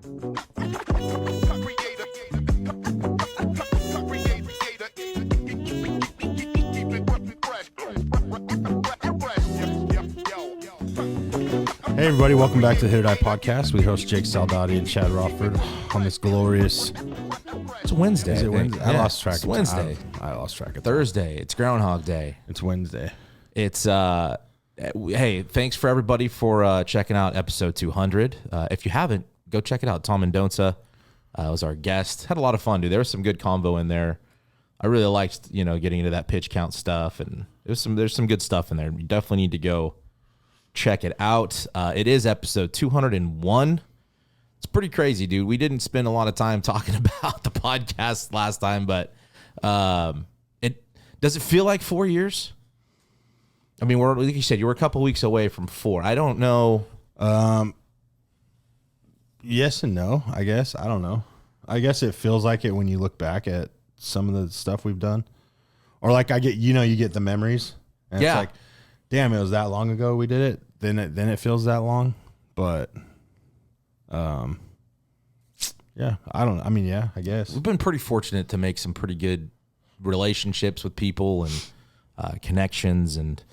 Hey everybody, welcome back to the HIT.OR.DIE podcast. We host Jake Saldati and Chad Rawford on this glorious... It's Wednesday. Is it Wednesday? Yeah, I lost track. It's Wednesday. I lost track of Thursday. It's Groundhog Day. It's Wednesday. It's, hey, thanks for everybody for checking out episode 200. If you haven't, go check it out. Tom Mendonça was our guest. Had a lot of fun, dude. There was some good convo in there. I really liked, getting into that pitch count stuff, and there's some good stuff in there. You definitely need to go check it out. It is episode 201. It's pretty crazy, dude. We didn't spend a lot of time talking about the podcast last time, but does it feel like 4 years? I mean, like you said, you were a couple weeks away from 4. I don't know. Yes and no, I guess. I don't know. I guess it feels like it when you look back at some of the stuff we've done. Or like I get, you get the memories. And yeah. It's like, damn, it was that long ago we did it. Then it feels that long. But, yeah, I don't know. I mean, yeah, I guess. We've been pretty fortunate to make some pretty good relationships with people and connections. And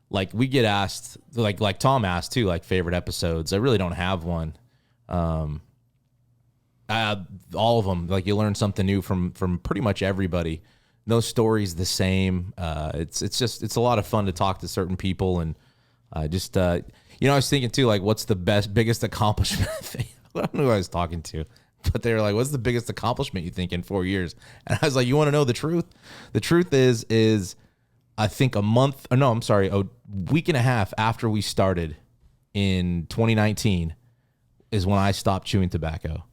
like we get asked, like Tom asked too, like favorite episodes. I really don't have one. All of them, like you learn something new from pretty much everybody. No story's the same. It's a lot of fun to talk to certain people, and I was thinking too, like, what's the biggest accomplishment thing? I don't know who I was talking to, but they were like, what's the biggest accomplishment you think in 4 years? And I was like, you want to know the truth? The truth is I think a week and a half after we started in 2019 is when I stopped chewing tobacco.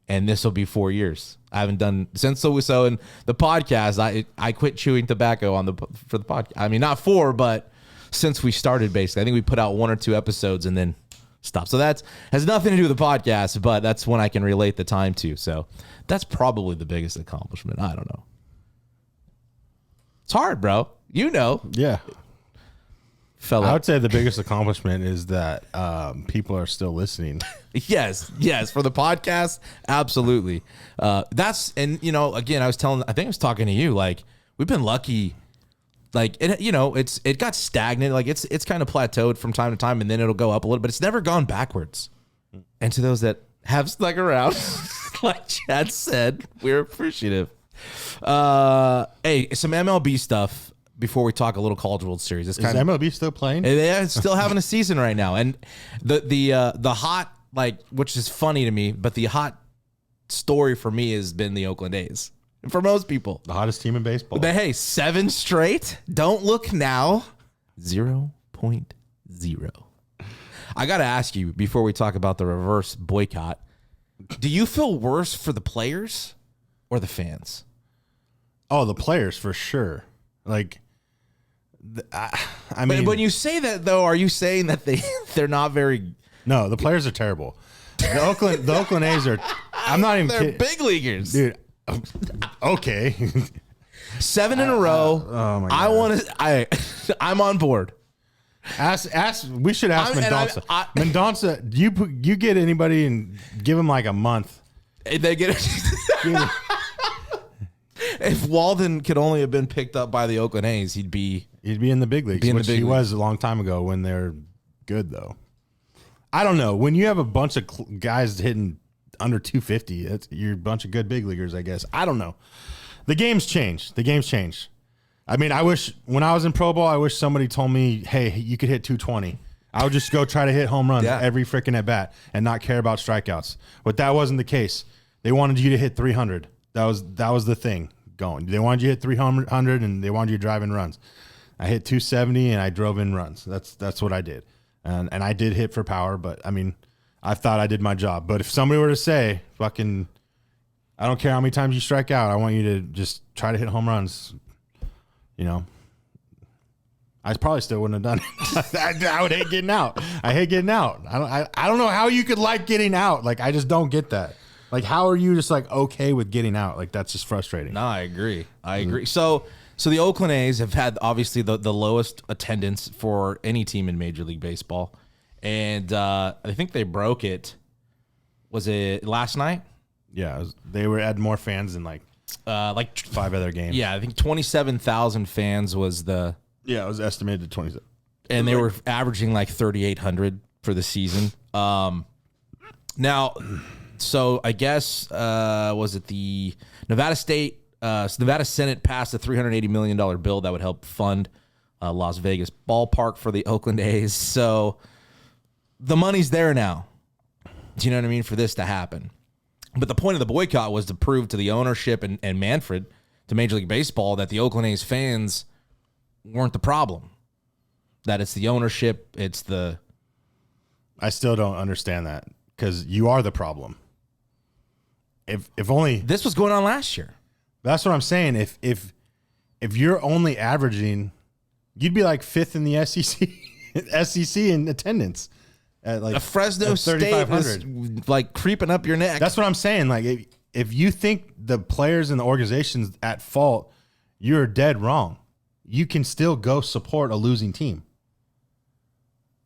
And this will be 4 years. I haven't done since so in the podcast. I quit chewing tobacco for the podcast. I mean, not 4, but since we started, basically, I think we put out 1 or 2 episodes and then stopped. So that has nothing to do with the podcast, but that's when I can relate the time to. So that's probably the biggest accomplishment. I don't know. It's hard, bro. Yeah. Fella. I would say the biggest accomplishment is that people are still listening. Yes, for the podcast, absolutely. Again, I think I was talking to you, like, we've been lucky, like, it got stagnant, like, it's kind of plateaued from time to time, and then it'll go up a little, but it's never gone backwards. And to those that have stuck around, like Chad said, we're appreciative. Hey, some MLB stuff before we talk a little College World Series. Is MLB still playing? Yeah, it's still having a season right now. And the hot, like, which is funny to me, but the hot story for me has been the Oakland A's. And for most people. The hottest team in baseball. But hey, 7 straight. Don't look now. 0.0. I got to ask you, before we talk about the reverse boycott, do you feel worse for the players or the fans? Oh, the players, for sure. Like... I mean, when you say that, though, are you saying that they're not very? No, the players are terrible. The Oakland A's are. I'm not even. They're big leaguers, dude. Okay. 7 in a row. Oh my God. I'm on board. We should ask Mendonça. Mendonça, you get anybody and give them like a month. They get. If Walden could only have been picked up by the Oakland A's, he'd be in the big leagues, which he was a long time ago when they're good, though. I don't know. When you have a bunch of guys hitting under 250, you're a bunch of good big leaguers, I guess. I don't know. The game's changed. I mean, I wish when I was in Pro Bowl, I wish somebody told me, hey, you could hit 220. I would just go try to hit home runs every freaking at bat and not care about strikeouts. But that wasn't the case. They wanted you to hit 300. That was the thing going. They wanted you to hit 300 and they wanted you to drive in runs. I hit 270 and I drove in runs. That's what I did. And I did hit for power, but I mean, I thought I did my job. But if somebody were to say, fucking, I don't care how many times you strike out, I want you to just try to hit home runs, I probably still wouldn't have done it. I would hate getting out. I hate getting out. I don't know how you could like getting out. Like, I just don't get that. Like, how are you just like okay with getting out? Like, that's just frustrating. No, I agree. So the Oakland A's have had obviously the lowest attendance for any team in Major League Baseball, and I think they broke it Was it last night? Yeah, they were had more fans than like 5 other games. Yeah, I think 27,000 fans was the. Yeah, it was estimated to 27. And they were averaging like 3,800 for the season. Now, so I guess was it the Nevada Senate passed a $380 million bill that would help fund Las Vegas ballpark for the Oakland A's. So the money's there now. Do you know what I mean? For this to happen. But the point of the boycott was to prove to the ownership and Manfred, to Major League Baseball, that the Oakland A's fans weren't the problem. That it's the ownership, it's the... I still don't understand that, because you are the problem. If only... This was going on last year. That's what I'm saying. If you're only averaging... You'd be like 5th in the SEC in attendance. At like a Fresno State was like creeping up your neck. That's what I'm saying. Like, if you think the players and the organization's at fault, you're dead wrong. You can still go support a losing team.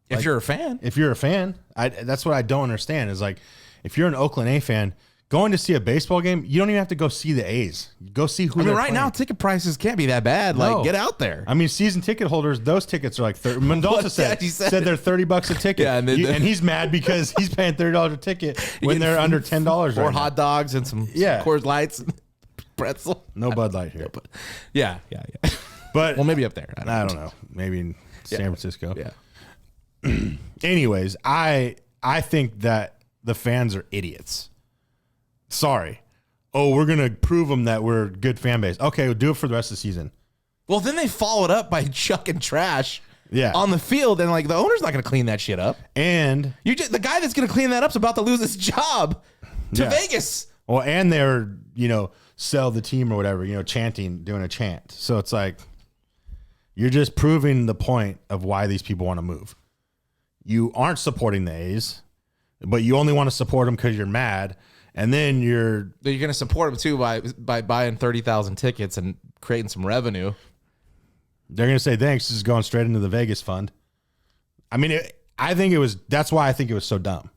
If you're a fan. If you're a fan. That's what I don't understand is like, if you're an Oakland A fan, going to see a baseball game, you don't even have to go see the A's. Go see who they're playing. Now, ticket prices can't be that bad. No. Like, get out there. I mean, season ticket holders, those tickets are like Mendoza said they're $30 a ticket. Yeah, and he's mad because he's paying $30 a ticket when they're under $10 Four hot dogs and some Coors Lights and pretzel. No Bud Light here. But yeah. But well, maybe up there. I don't know. Maybe in San Francisco. Yeah. Anyways, I think that the fans are idiots. Sorry. Oh, we're going to prove them that we're a good fan base. Okay, we'll do it for the rest of the season. Well, then they follow it up by chucking trash on the field, and like the owner's not going to clean that shit up. And the guy that's going to clean that up's about to lose his job to Vegas. Well, and they're, sell the team or whatever, chanting, doing a chant. So it's like, you're just proving the point of why these people want to move. You aren't supporting the A's, but you only want to support them because you're mad. And then you're going to support them too by buying 30,000 tickets and creating some revenue. They're going to say, thanks, this is going straight into the Vegas fund. I mean, that's why I think it was so dumb.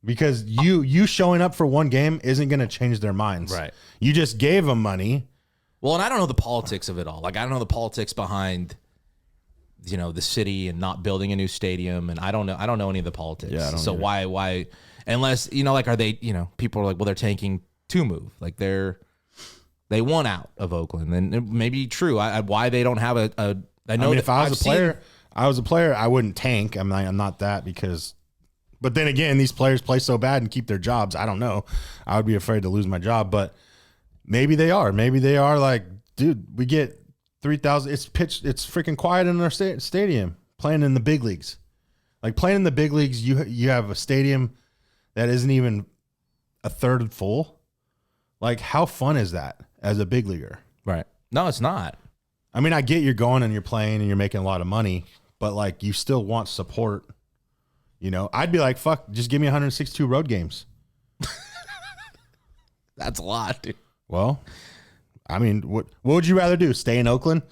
Because you showing up for one game isn't going to change their minds. Right. You just gave them money. Well, and I don't know the politics of it all. Like, I don't know the politics behind, the city and not building a new stadium. And I don't know any of the politics. Yeah, so why, unless, are they, people are like, well, they're tanking to move. Like they want out of Oakland. And it may be true. Why they don't have I know if I was a player, I wouldn't tank. I'm not that but then again, these players play so bad and keep their jobs. I don't know. I would be afraid to lose my job, but maybe they are. Maybe they are like, dude, we get 3,000. It's freaking quiet in our stadium playing in the big leagues. Like playing in the big leagues, you have a stadium that isn't even a third full. Like, how fun is that as a big leaguer? Right. No, it's not. I mean, I get you're going and you're playing and you're making a lot of money, but like you still want support. I'd be like, fuck, just give me 162 road games. That's a lot, dude. Well, I mean, what would you rather do? Stay in Oakland?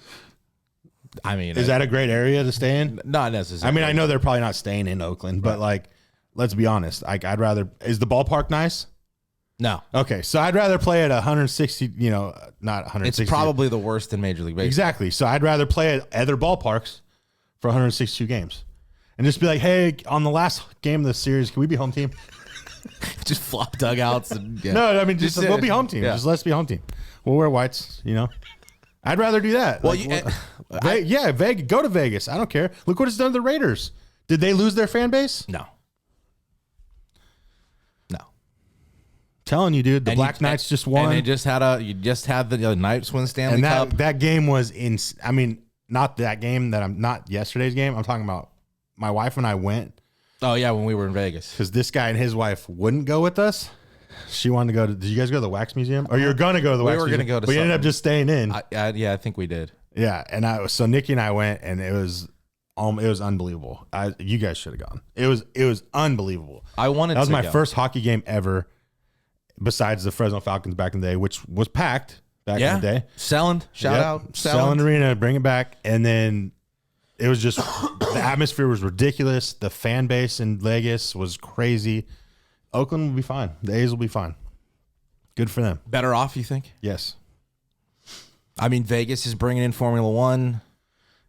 I mean, is that a great area to stay in? Not necessarily. I mean, I know they're probably not staying in Oakland, but like, let's be honest. Like, I'd rather. Is the ballpark nice? No. Okay, so I'd rather play at 160. Not 160. It's probably the worst in Major League Baseball. Exactly. So I'd rather play at other ballparks for 162 games, and just be like, hey, on the last game of the series, can we be home team? Just flop dugouts. And, No, I mean, just we'll be home team. Yeah. Just let's be home team. We'll wear whites. I'd rather do that. Well, Vegas, go to Vegas. I don't care. Look what it's done to the Raiders. Did they lose their fan base? No. Telling you, dude, the Black Knights just won. And they just had the Knights win Stanley Cup. That game was I mean, not that game not yesterday's game. I'm talking about my wife and I went. Oh yeah, when we were in Vegas. Because this guy and his wife wouldn't go with us. She wanted to go to. Did you guys go to the Wax Museum? Or you're gonna go to the Wax Museum? We were gonna go to. We ended up just staying in. I think we did. Yeah, and so Nikki and I went, and it was unbelievable. You guys should have gone. It was unbelievable. That was my first hockey game ever. Besides the Fresno Falcons back in the day, which was packed back in the day. Selland, shout out. Selland Arena, bring it back. And then it was just, the atmosphere was ridiculous. The fan base in Vegas was crazy. Oakland will be fine. The A's will be fine. Good for them. Better off, you think? Yes. I mean, Vegas is bringing in Formula One.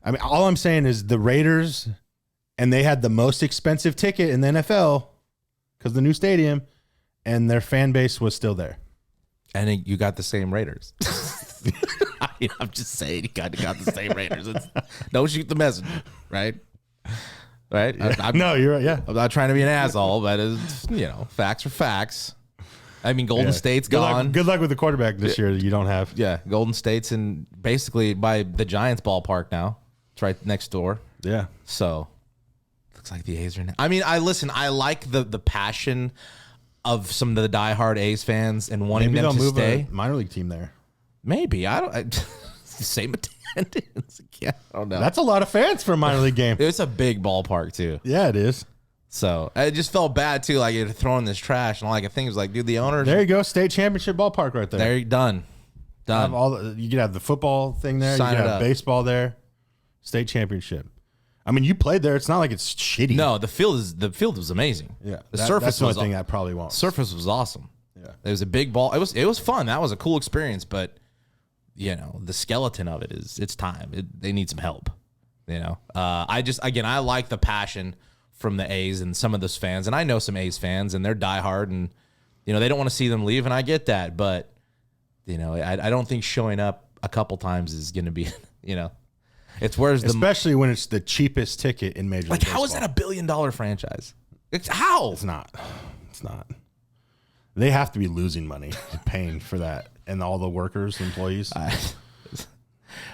I mean, all I'm saying is the Raiders, and they had the most expensive ticket in the NFL because the new stadium, and their fan base was still there. And you got the same Raiders. I'm just saying, you got the same Raiders. Don't shoot the messenger, right? Right? Yeah. No, you're right. Yeah. I'm not trying to be an asshole, but it's, facts are facts. I mean, Golden State's gone. Good luck with the quarterback this year that you don't have. Yeah, Golden State's in basically by the Giants ballpark now. It's right next door. Yeah. So looks like the A's are now. I mean, I like the passion of some of the diehard A's fans and wanting them to stay. A minor league team there. Maybe. Same attendance. Yeah, I don't know. That's a lot of fans for a minor league game. It's a big ballpark too. Yeah, it is. So I just felt bad too, like you're throwing this trash and all like things like, dude, the owners. There you go, state championship ballpark right there. There, done. You could have the football thing there. Sign you could it have up. Baseball there. State championship. I mean, you played there. It's not like it's shitty. No, the field was amazing. Yeah, the surface that's the was only thing I probably won't. Surface was awesome. Yeah, it was a big ball. It was fun. That was a cool experience, but the skeleton of it is it's time. They need some help. I like the passion from the A's and some of those fans, and I know some A's fans, and they're diehard, and they don't want to see them leave, and I get that, but I don't think showing up a couple times is going to be, it's especially when it's the cheapest ticket in Major League Baseball. How is that $1 billion franchise? How? It's not. They have to be losing money paying for that, and all the workers, employees.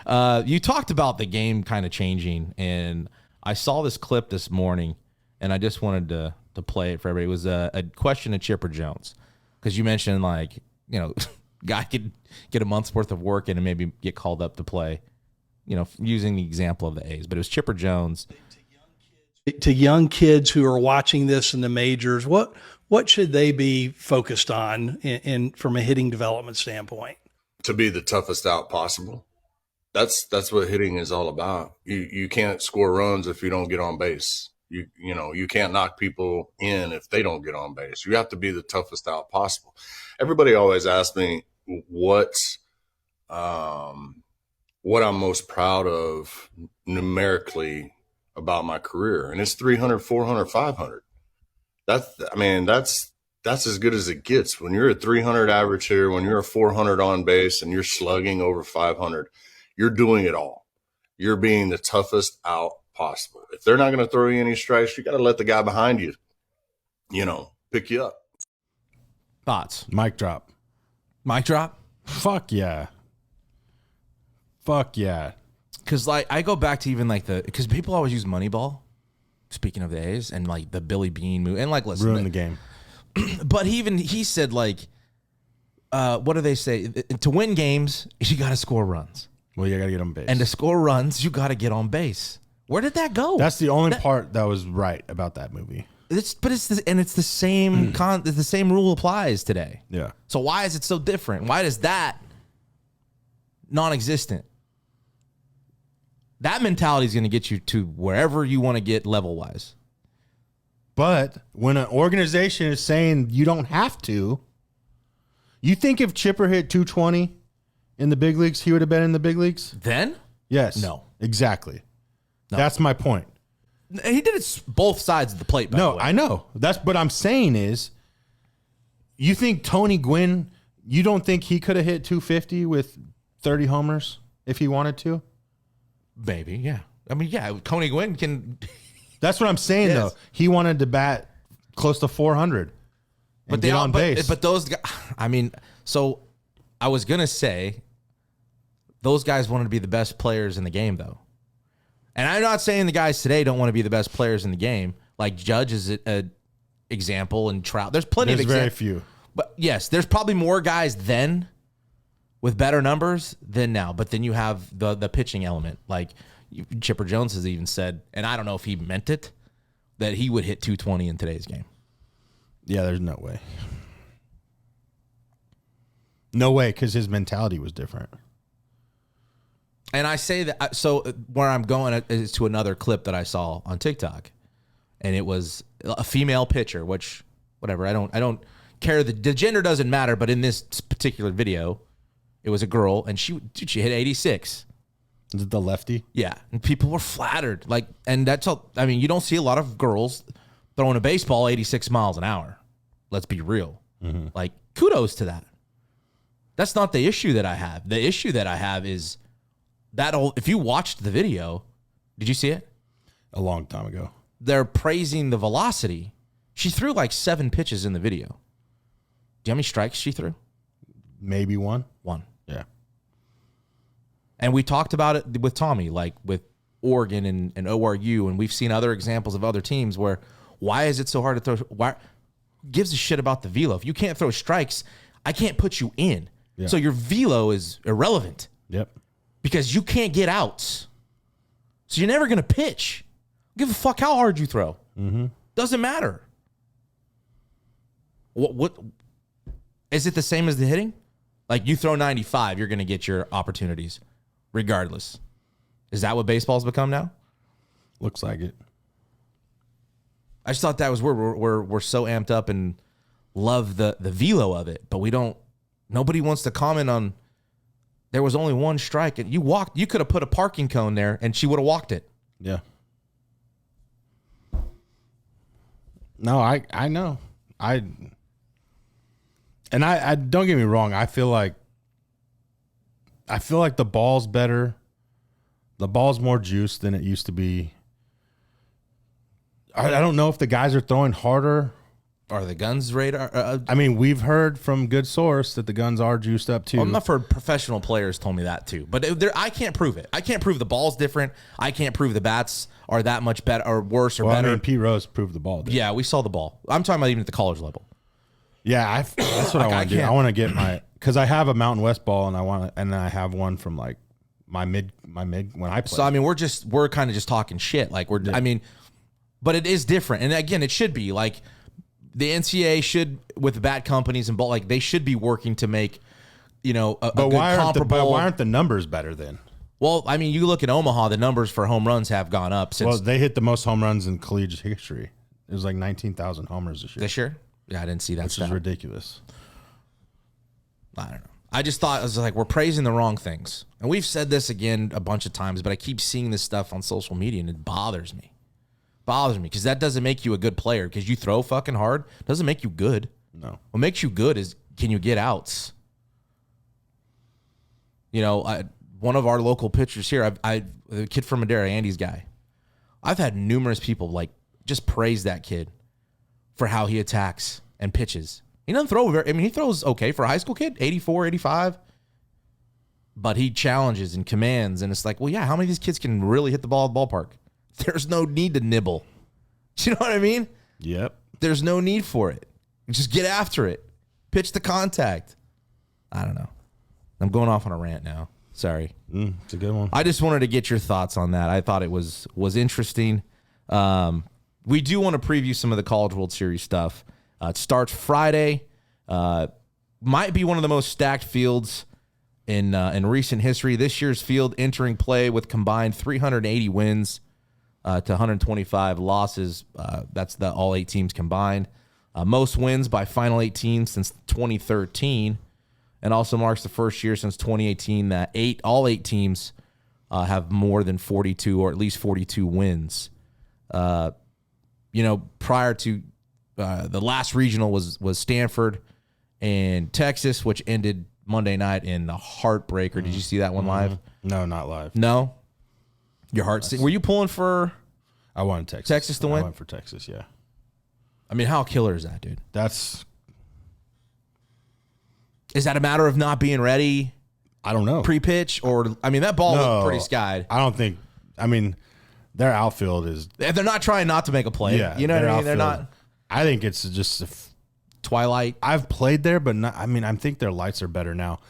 You talked about the game kind of changing, and I saw this clip this morning, and I just wanted to play it for everybody. It was a question to Chipper Jones, because you mentioned guy could get a month's worth of work in and maybe get called up to play, using the example of the A's. But it was Chipper Jones. To young kids who are watching this in the majors, what should they be focused on in from a hitting development standpoint? To be the toughest out possible. That's what hitting is all about. You can't score runs if you don't get on base. You can't knock people in if they don't get on base. You have to be the toughest out possible. Everybody always asks me what I'm most proud of numerically about my career, and it's 300, 400, 500. That's as good as it gets. When you're a 300 average hitter, when you're a 400 on base, and you're slugging over 500, you're doing it all. You're being the toughest out possible. If they're not going to throw you any strikes, you got to let the guy behind you, pick you up. Thoughts? Mic drop. Mic drop? Fuck yeah. Because I go back to even because people always use Moneyball. Speaking of the A's and the Billy Bean move and listen, ruin the game. But he said what do they say? To win games, you got to score runs. Well, you got to get on base. And to score runs, you got to get on base. Where did that go? That's the only part that was right about that movie. It's the same the same rule applies today. Yeah. So why is it so different? Why is that non-existent? That mentality is going to get you to wherever you want to get level-wise. But when an organization is saying you don't have to, you think if Chipper hit 220 in the big leagues, he would have been in the big leagues? Then? Yes. No. Exactly. No. That's my point. He did it both sides of the plate, by the way. I know. That's what I'm saying is, you think Tony Gwynn, you don't think he could have hit 250 with 30 homers if he wanted to? Maybe, yeah. I mean, yeah, Tony Gwynn can. That's what I'm saying, though. He wanted to bat close to 400 and get on base. But those guys, so I was going to say, those guys wanted to be the best players in the game, though. And I'm not saying the guys today don't want to be the best players in the game. Like Judge is an example, and Trout. There's plenty of examples. Very few. But yes, there's probably more guys then with better numbers than now. But then you have the pitching element. Like Chipper Jones has even said, and I don't know if he meant it, that he would hit 220 in today's game. Yeah, there's no way. No way, because his mentality was different. And I say that, so where I'm going is to another clip that I saw on TikTok. And it was a female pitcher, which whatever. I don't care. The gender doesn't matter. But in this particular video, it was a girl, and she hit 86. Is it the lefty? Yeah, and people were flattered. Like, and that's all. I mean, you don't see a lot of girls throwing a baseball 86 miles an hour. Let's be real. Mm-hmm. Like, kudos to that. That's not the issue that I have. The issue that I have is that if you watched the video, did you see it? A long time ago. They're praising the velocity. She threw like 7 pitches in the video. Do you know how many strikes she threw? Maybe one. One. Yeah. And we talked about it with Tommy, like with Oregon and ORU, and we've seen other examples of other teams where why is it so hard to throw? Why gives a shit about the velo? If you can't throw strikes, I can't put you in. Yeah. So your velo is irrelevant. Yep. Because you can't get outs. So you're never going to pitch. Give a fuck how hard you throw. Mm-hmm. Doesn't matter. What is it the same as the hitting? Like you throw 95, you're going to get your opportunities regardless. Is that what baseball's become now? Looks like it. I just thought that was where we're so amped up and love the velo of it, but nobody wants to comment on there was only one strike and you could have put a parking cone there and she would have walked it. Yeah. No, I know. I don't get me wrong. I feel like the ball's better. The ball's more juiced than it used to be. I don't know if the guys are throwing harder. Are the guns radar? I mean, we've heard from good source that the guns are juiced up too. Well, enough for professional players told me that too. But I can't prove it. I can't prove the ball's different. I can't prove the bats are that much better or worse or better. I mean, Pete Rose proved the ball. Yeah, we saw the ball. I'm talking about even at the college level. Yeah, that's what I want to do. I want to get because I have a Mountain West ball and then I have one from like my mid when I play. So I mean, we're kind of just talking shit. Like I mean, but it is different. And again, it should be like the NCAA should with the bat companies and ball like they should be working to make a good comparable. But why aren't the numbers better then? Well, I mean, you look at Omaha, the numbers for home runs have gone up since. Well, they hit the most home runs in collegiate history. It was like 19,000 homers this year. This year? Yeah, I didn't see that. Which is ridiculous. I don't know. I just thought it was like we're praising the wrong things. And we've said this again a bunch of times, but I keep seeing this stuff on social media and it bothers me. Because that doesn't make you a good player. Because you throw fucking hard doesn't make you good. No. What makes you good is can you get outs? One of our local pitchers here, the kid from Madera, Andy's guy. I've had numerous people like just praise that kid for how he attacks and pitches. He doesn't throw he throws okay for a high school kid, 84, 85. But he challenges and commands, and it's like, well, yeah, how many of these kids can really hit the ball at the ballpark? There's no need to nibble. You know what I mean? Yep. There's no need for it. Just get after it. Pitch the contact. I don't know. I'm going off on a rant now. Sorry. It's a good one. I just wanted to get your thoughts on that. I thought it was interesting. We do want to preview some of the College World Series stuff. It starts Friday. Might be one of the most stacked fields in recent history. This year's field entering play with combined 380 wins to 125 losses. That's the all 8 teams combined. Most wins by final 8 teams since 2013, and also marks the first year since 2018 that all 8 teams have more than 42 or at least 42 wins. Prior to the last regional was Stanford and Texas, which ended Monday night in the heartbreaker. Did you see that one live? No, not live. No? Your heart. Were you pulling for? I wanted Texas. Texas to win? I went for Texas, yeah. I mean, how killer is that, dude? Is that a matter of not being ready? I don't know. Pre-pitch? Or, I mean, that ball looked pretty skied. I don't think, their outfield is. They're not trying not to make a play. Yeah. You know what I mean? They're not. I think it's just Twilight. I've played there, but not, I think their lights are better now.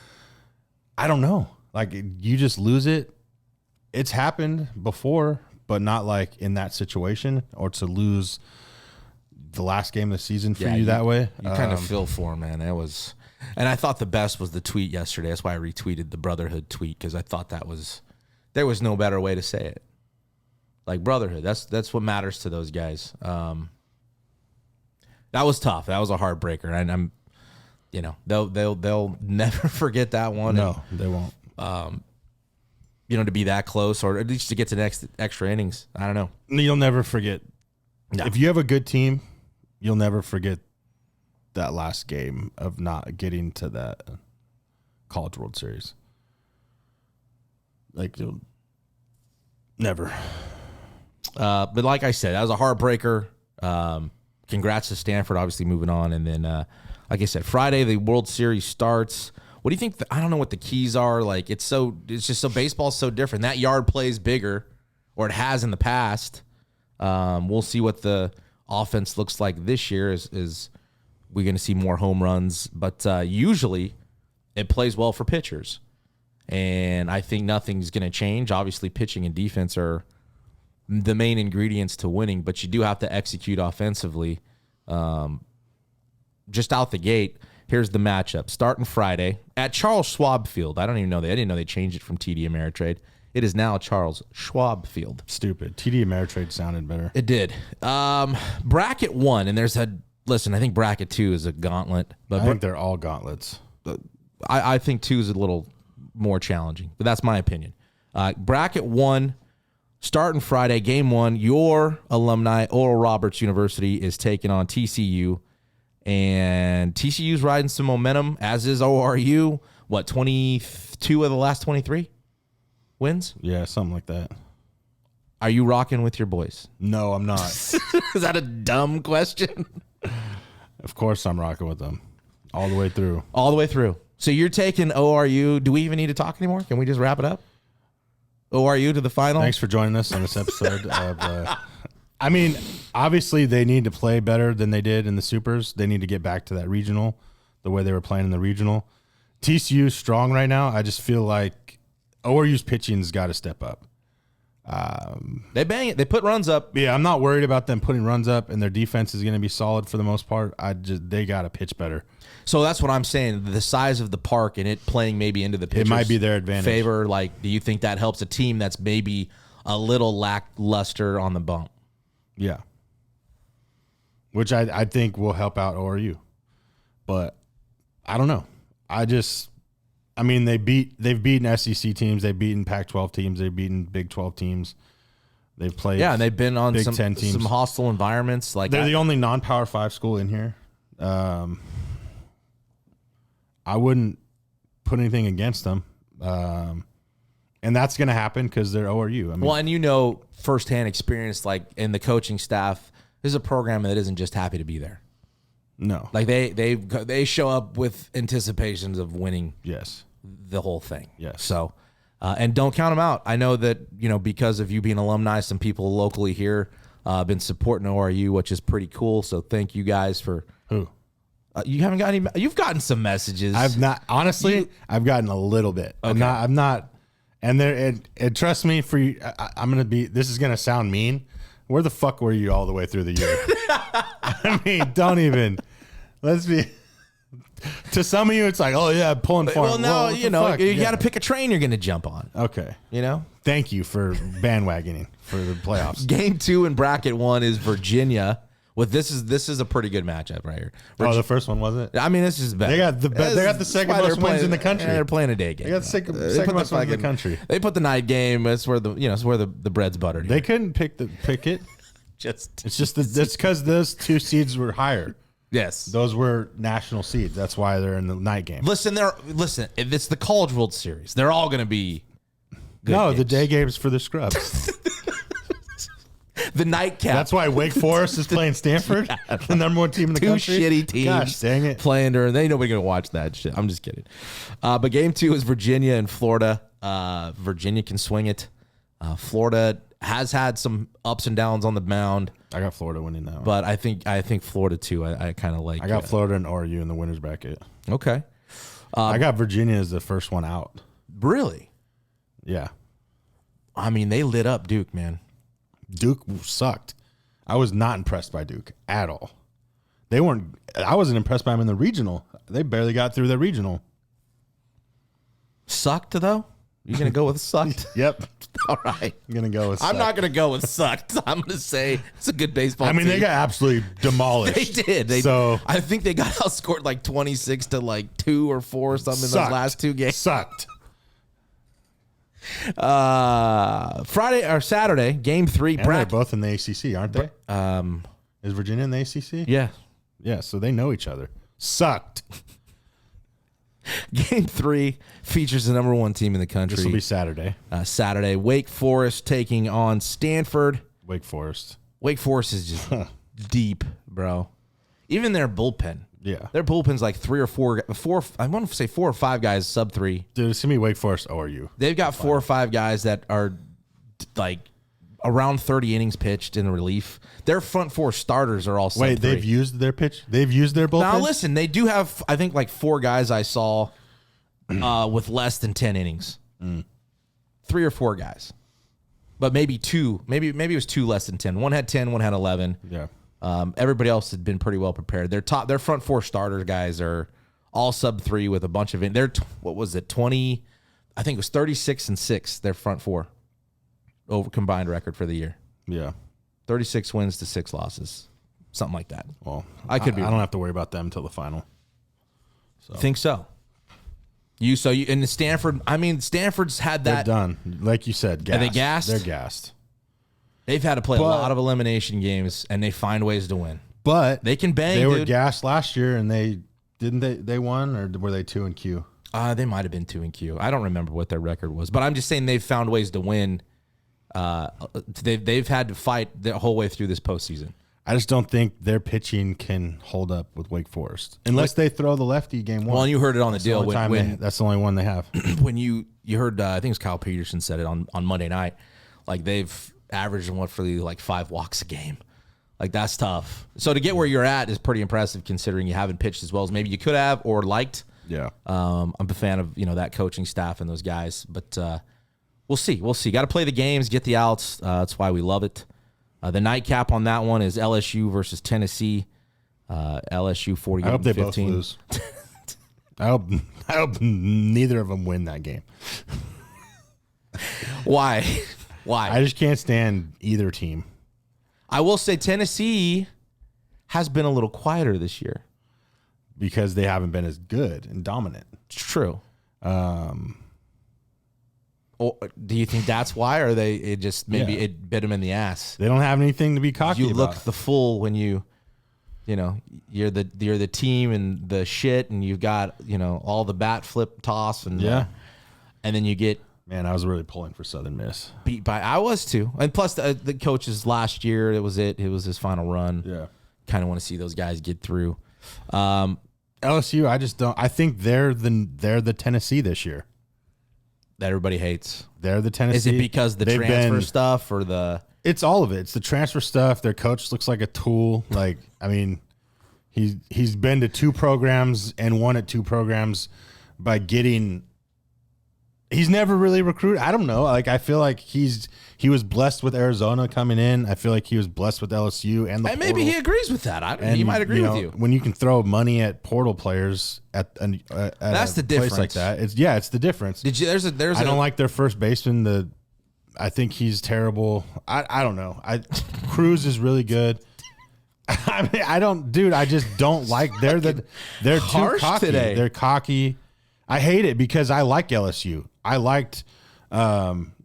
I don't know. Like, you just lose it. It's happened before, but not like in that situation, or to lose the last game of the season for you that way. You kind of feel for him, man. It was, and I thought the best was the tweet yesterday. That's why I retweeted the Brotherhood tweet, because I thought there was no better way to say it. Like brotherhood. That's what matters to those guys. That was tough. That was a heartbreaker, and I'm, they'll never forget that one. No, they won't. To be that close, or at least to get to the next extra innings. I don't know. You'll never forget. No. If you have a good team, you'll never forget that last game of not getting to that College World Series. Like, you'll never. But like I said, that was a heartbreaker. Congrats to Stanford, obviously moving on. And then, like I said, Friday, the World Series starts. What do you think? I don't know what the keys are. Like, it's just so baseball's so different. That yard plays bigger, or it has in the past. We'll see what the offense looks like this year. Is we're going to see more home runs, but usually it plays well for pitchers. And I think nothing's going to change. Obviously, pitching and defense are the main ingredients to winning, but you do have to execute offensively. Just out the gate, here's the matchup. Starting Friday at Charles Schwab Field. I didn't know they changed it from TD Ameritrade. It is now Charles Schwab Field. Stupid. TD Ameritrade sounded better. It did. Bracket 1, and I think bracket 2 is a gauntlet. But I think they're all gauntlets. I think 2 is a little more challenging, but that's my opinion. Bracket 1, starting Friday, game 1, your alumni, Oral Roberts University, is taking on TCU. And TCU's riding some momentum, as is ORU. What, 22 of the last 23 wins? Yeah, something like that. Are you rocking with your boys? No, I'm not. Is that a dumb question? Of course I'm rocking with them. All the way through. All the way through. So you're taking ORU. Do we even need to talk anymore? Can we just wrap it up? ORU to the final? Thanks for joining us on this episode of... I mean, obviously they need to play better than they did in the Supers. They need to get back to that regional, the way they were playing in the regional. TCU's strong right now. I just feel like ORU's pitching's got to step up. They bang it. They put runs up. Yeah, I'm not worried about them putting runs up, and their defense is going to be solid for the most part. They got to pitch better. So that's what I'm saying. The size of the park and it playing maybe into the pitcher's it might be their advantage. Favor. Like, do you think that helps a team that's maybe a little lackluster on the bump? Yeah. Which I think will help out ORU. But I don't know. They've beaten SEC teams, they've beaten Pac-12 teams, they've beaten Big 12 teams. They've played and they've been on Big some 10 teams. Some hostile environments. Like they're the only non-Power 5 school in here. I wouldn't put anything against them. And that's going to happen because they're ORU. And firsthand experience, like in the coaching staff, this is a program that isn't just happy to be there. No, like they show up with anticipations of winning. Yes, the whole thing. Yes. So, and don't count them out. I know that because of you being alumni, some people locally here been supporting ORU, which is pretty cool. So thank you guys for who. You haven't got any. You've gotten some messages. I've not honestly. I've gotten a little bit. Okay. I'm not. And there, and trust me, for you, I'm gonna be. This is gonna sound mean. Where the fuck were you all the way through the year? I mean, don't even. Let's be. To some of you, it's like, oh yeah, pulling for. Well, now you got to pick a train you're gonna jump on. Okay. Thank you for bandwagoning for the playoffs. Game 2 in bracket 1 is Virginia. This is a pretty good matchup right here. The first one wasn't. I mean, this is better. They got the second most wins in the country. They're playing a day game. They got the second most wins in the country. They put the night game. It's where the bread's buttered. Here. They couldn't pick it. It's because those 2 seeds were higher. Yes, those were national seeds. That's why they're in the night game. Listen, if it's the College World Series, they're all going to be. No, the day games for the scrubs. The nightcap. That's why Wake Forest is playing Stanford, the number 1 team in the country. 2 shitty teams. Gosh, dang it. Playing during. Ain't nobody going to watch that shit. I'm just kidding. But game 2 is Virginia and Florida. Virginia can swing it. Florida has had some ups and downs on the mound. I got Florida winning that one. But I think Florida too. I kind of like. I got Florida and ORU in the winners bracket. Okay. I got Virginia as the first one out. Really? Yeah. I mean, they lit up Duke, man. Duke sucked. I was not impressed by Duke at all. They weren't. I wasn't impressed by them in the regional. They barely got through the regional. Sucked though. You going to go with sucked? Yep. All right. I'm going to go with I'm sucked. not going to go with sucked. I'm going to say it's a good baseball I mean, team. they got absolutely demolished. They did. So I think they got outscored like 26 to like 2 or 4 or something in those last 2 games. Sucked. Friday or Saturday, game 3. And they're both in the ACC, aren't they? Is Virginia in the ACC? Yeah. Yeah, so they know each other. Sucked. Game 3 features the number 1 team in the country. This will be Saturday. Saturday, Wake Forest taking on Stanford. Wake Forest. Wake Forest is just deep, bro. Even their bullpen. Yeah. Their bullpen's like 3 or 4. I want to say 4 or 5 guys sub 3. Dude, it's going to be Wake Forest ORU. They've got 4 or 5 guys that are like around 30 innings pitched in relief. Their front 4 starters are all sub 3. Wait, they've used their pitch? They've used their bullpen? Now, listen, they do have, I think, like 4 guys I saw with less than 10 innings. 3 or 4 guys. But maybe 2. Maybe it was 2 less than 10. One had 10, one had 11. Yeah. Everybody else had been pretty well prepared. Their front 4 starter guys are all sub 3 with a bunch of what was it, 20? I think it was 36-6. Their front 4 over combined record for the year. Yeah. 36 wins to 6 losses, something like that. Well, I could be. I don't have to worry about them until the final. Think so. And the Stanford. I mean, Stanford's had that. They're done, like you said. Gassed. Are they gassed? They're gassed. They've had to play a lot of elimination games, and they find ways to win. But They can bang. they were dude. gassed last year, and they won, or were they 2 in Q? They might have been 2 in Q. I don't remember what their record was, but I'm just saying they've found ways to win. They've had to fight the whole way through this postseason. I just don't think their pitching can hold up with Wake Forest unless they throw the lefty game 1. Well, and you heard it on the deal That's the only one they have. when you heard. I think it was Kyle Peterson said it on Monday night. Like they've averaged roughly like 5 walks a game. Like that's tough. So to get where you're at is pretty impressive considering you haven't pitched as well as maybe you could have or liked. Yeah. I'm a fan of that coaching staff and those guys, but we'll see. Got to play the games, get the outs. That's why we love it. The nightcap on that one is LSU versus Tennessee. LSU 48-15. I hope they both lose. I hope neither of them win that game. Why? I just can't stand either team. I will say Tennessee has been a little quieter this year Because they haven't been as good and dominant. It's true. Or do you think that's why, or it bit them in the ass? They don't have anything to be cocky You about. look the fool when you're the team and the shit, and you've got all the bat flip toss and and then you get Man, I was really pulling for Southern Miss. beat by. I was too, and plus the coaches last year. It was his final run. Yeah. Kind of want to see those guys get through. LSU, I just don't. I think they're the Tennessee this year. That everybody hates. They're the Tennessee. Is it because the transfer stuff or the? It's all of it. It's the transfer stuff. Their coach looks like a tool. Like, I mean, he's been to 2 programs and won at 2 programs by getting. He's never really recruited. I don't know. Like, I feel like he was blessed with Arizona coming in. I feel like he was blessed with LSU and the. And maybe he agrees with that. He might agree with you. When you can throw money at portal players at That's the place difference. like that. It's the difference. Did you? I don't like their first baseman. I think he's terrible. I don't know. Cruz is really good. I mean, I just don't like. They're too Harsh cocky. today. They're cocky. I hate it because I like LSU. I liked Bregman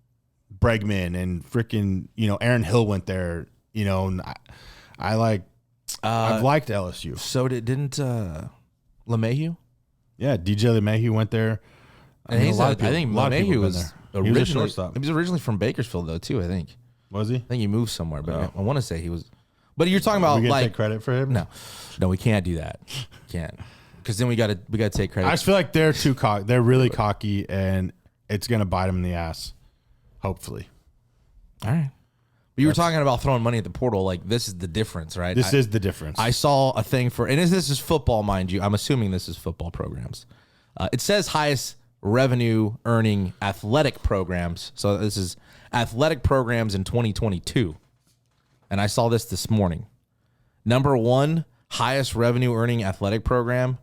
and freaking Aaron Hill went there. And I like. I've liked LSU. So didn't LeMahieu? Yeah, DJ LeMahieu went there. And I think LeMahieu was He was a shortstop. He was originally from Bakersfield though too. I think. Was he? I think he moved somewhere, but I want to say he was. But you're talking about we like take credit for him? No, we can't do that. Can't, because then we got to take credit. I just feel like they're too cocky. They're really cocky, and it's gonna bite them in the ass. Hopefully. All right. But you were talking about throwing money at the portal. Like, this is the difference, right? This is the difference. I saw a thing and this is football, mind you. I'm assuming this is football programs. It says highest revenue earning athletic programs. So this is athletic programs in 2022. And I saw this morning. Number 1 highest revenue earning athletic program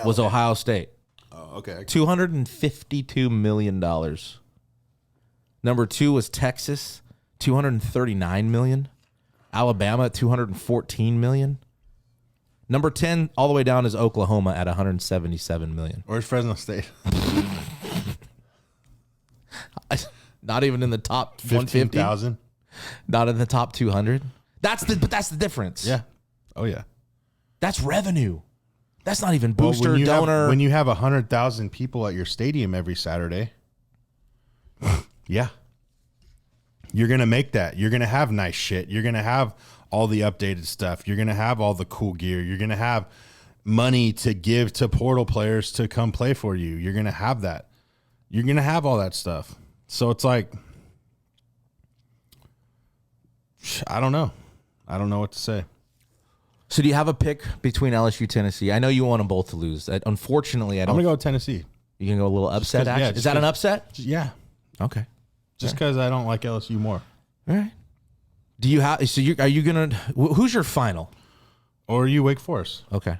was Ohio State. Oh, okay. $252 million. Number 2 was Texas, $239 million. Alabama at $214 million. Number 10 all the way down is Oklahoma at $177 million. Where's Fresno State? Not even in the top 150. 15,000. Not in the top 200. But that's the difference. Yeah. Oh yeah. That's revenue. That's not even booster, donor. When you have 100,000 people at your stadium every Saturday, yeah, you're going to make that. You're going to have nice shit. You're going to have all the updated stuff. You're going to have all the cool gear. You're going to have money to give to portal players to come play for you. You're going to have that. You're going to have all that stuff. So it's like, I don't know. I don't know what to say. So do you have a pick between LSU, Tennessee? I know you want them both to lose. Unfortunately, I don't. I'm going to go with Tennessee. You can go a little upset action? Yeah, is that an upset? Yeah. Okay. Just because I don't like LSU more. All right. Do you have? So are you going to? Who's your final? Or are you Wake Forest? Okay.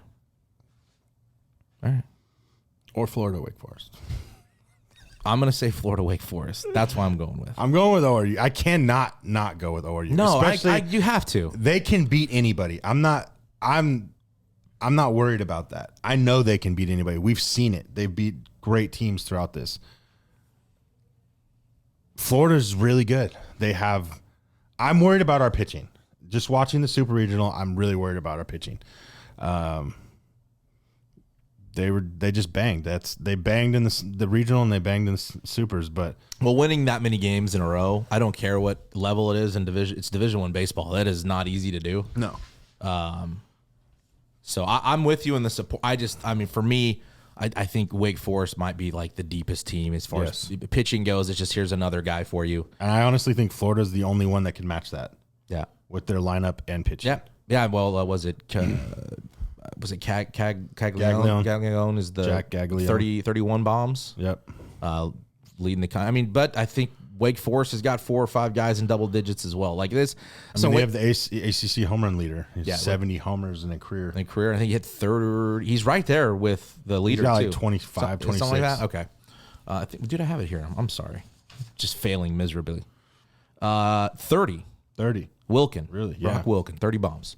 All right. Or Florida Wake Forest. I'm going to say Florida Wake Forest. That's what I'm going with. I'm going with ORU. I cannot not go with ORU. No, you have to. They can beat anybody. I'm not worried about that. I know they can beat anybody. We've seen it. They beat great teams throughout this. Florida's really good. I'm worried about our pitching. Just watching the Super Regional, I'm really worried about our pitching. They just banged. They banged in the regional and they banged in the supers. But winning that many games in a row, I don't care what level it is in division. It's Division I baseball. That is not easy to do. No. So I'm with you in the support. For me, I think Wake Forest might be like the deepest team as far as pitching goes. It's just here's another guy for you. And I honestly think Florida's the only one that can match that. Yeah. With their lineup and pitching. Yeah. Yeah. Well, was it Gaglione is the Jack Gaglione. 31 bombs. Yep. Leading the but I think Wake Forest has got 4 or 5 guys in double digits as well. Like this. They have the ACC home run leader. He's 70 homers in a career. I think he hit 30. He's right there with the leader. He's got too. Like 25, 26. Something like that. Okay. Dude, I have it here. I'm sorry. Just failing miserably. 30. 30. Wilkin. Really? Yeah. Brock Wilkin. 30 bombs.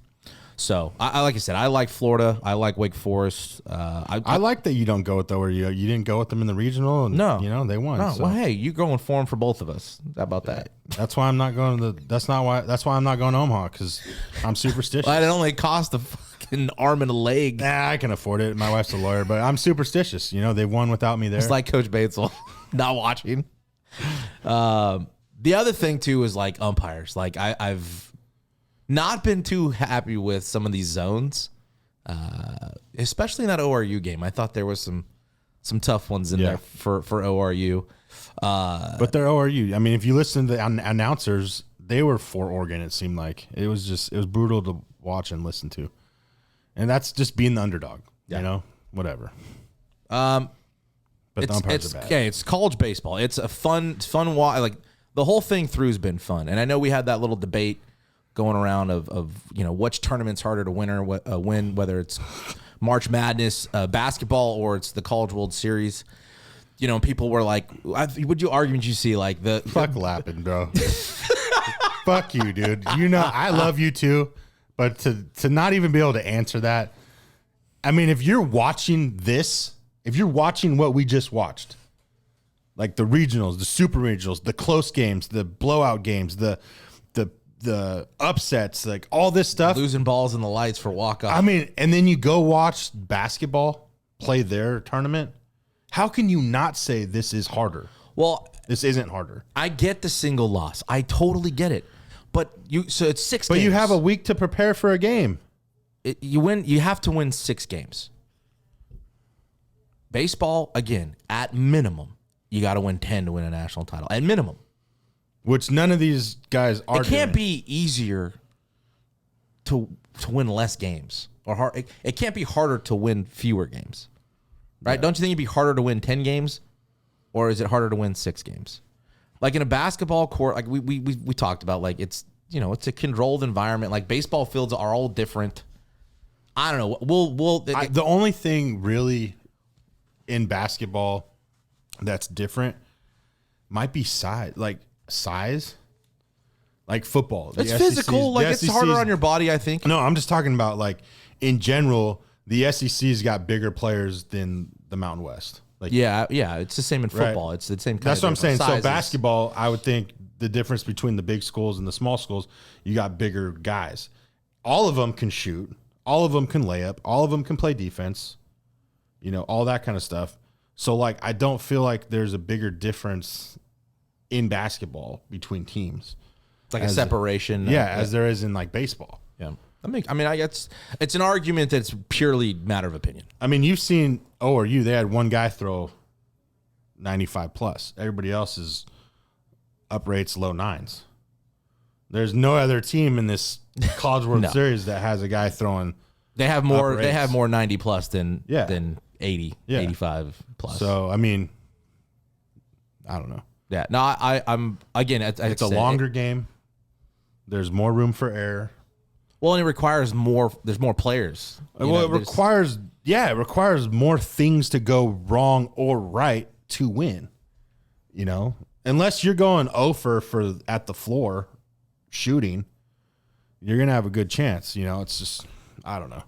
So, I like I said, I like Florida. I like Wake Forest. I like that you don't go with you didn't go with them in the regional. And, no. They won. No, so. well, hey, you're going for them for both of us. How about that? That's why I'm not going That's why I'm not going to Omaha, because I'm superstitious. Well, it only cost a fucking arm and a leg. Nah, I can afford it. My wife's a lawyer, but I'm superstitious. They won without me there. It's like Coach Batesel not watching. The other thing too is like umpires. Like I've not been too happy with some of these zones, especially in that ORU game. I thought there was some tough ones in there for ORU. But they're ORU. I mean, if you listen to the announcers, they were for Oregon. It seemed like it was brutal to watch and listen to, and that's just being the underdog. Whatever. But the umpires are bad. Okay, it's college baseball. It's a fun like the whole thing through has been fun, and I know we had that little debate going around of which tournament's harder to win or win, whether it's March Madness basketball or it's the College World Series. People were like, would you argue? You see, like fuck Lappin, bro. Fuck you, dude. I love you too, but to not even be able to answer that. I mean, if you're watching what we just watched, like the regionals, the super regionals, the close games, the blowout games, the upsets, like all this stuff. Losing balls in the lights for walk-off. I mean, and then you go watch basketball play their tournament. How can you not say this is harder? Well, this isn't harder. I get the single loss. I totally get it. But so it's 6 games. But you have a week to prepare for a game. You have to win 6 games. Baseball, again, at minimum, you got to win 10 to win a national title. At minimum. Which none of these guys are. It can't be easier to win less games, or it can't be harder to win fewer games, right? Yeah. Don't you think it'd be harder to win 10 games, or is it harder to win 6 games? Like in a basketball court, like we talked about, like it's a controlled environment. Like baseball fields are all different. I don't know. The only thing really in basketball that's different might be size. Like football. It's physical. Like it's harder on your body, I think. No, I'm just talking about like in general, the SEC's got bigger players than the Mountain West. Like yeah, it's the same in football. Right. It's the same kind That's of what I'm saying. sizes. So basketball, I would think the difference between the big schools and the small schools, you got bigger guys. All of them can shoot. All of them can lay up. All of them can play defense. You know, all that kind of stuff. So like I don't feel like there's a bigger difference in basketball between teams. It's like a separation. As there is in like baseball. Yeah. I guess it's an argument that's purely matter of opinion. I mean, you've seen ORU, they had one guy throw 95 plus. Everybody else is up rates low nines. There's no other team in this College World Series that has a guy throwing. They have more 90 plus than 80, 85 plus. So, I mean, I don't know. Yeah. No, I'm again, it's a longer game. There's more room for error. Well, and it requires more. There's more players. It requires more things to go wrong or right to win. You know, unless you're going over for at the floor shooting, you're gonna have a good chance. You know, it's just I don't know.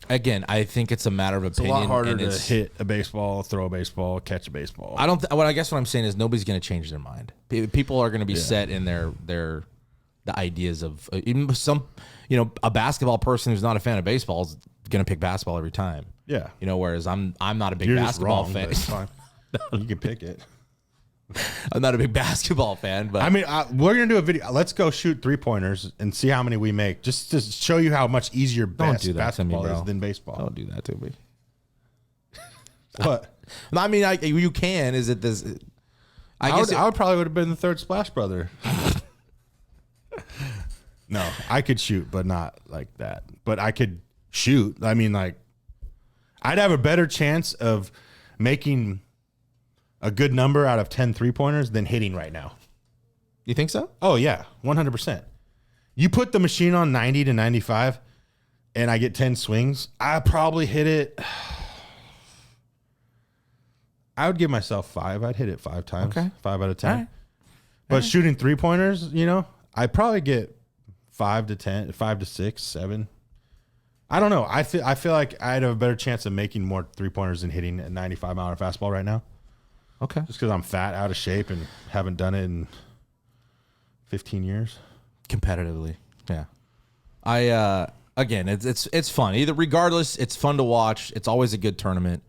Again, I think it's a matter of opinion. It's a lot harder to hit a baseball, throw a baseball, catch a baseball. I guess what I'm saying is nobody's going to change their mind. People are going to be set in the ideas of even some, a basketball person who's not a fan of baseball is going to pick basketball every time. Yeah. Whereas I'm not a big basketball fan. It's fine. You can pick it. I'm not a big basketball fan, but I mean, we're gonna do a video. Let's go shoot 3-pointers and see how many we make, just to show you how much easier basketball is than baseball. Don't do that to me. What? I mean, you can. Is it this? I would probably would have been the third Splash Brother. No, I could shoot, but not like that. But I could shoot. I mean, like, I'd have a better chance of making a good number out of 10 3-pointers than hitting right now. You think so? Oh, yeah, 100%. You put the machine on 90 to 95, and I get 10 swings, I probably hit it. I would give myself 5. I'd hit it 5 times. Okay. 5 out of 10. Right. But shooting 3-pointers, I'd probably get 5 to 10, 5 to 6, 7. I don't know. I feel like I'd have a better chance of making more 3-pointers than hitting a 95-mile-an-hour fastball right now. Okay. Just because I'm fat, out of shape, and haven't done it in 15 years. Competitively. Yeah. Again, it's fun. Regardless, it's fun to watch. It's always a good tournament.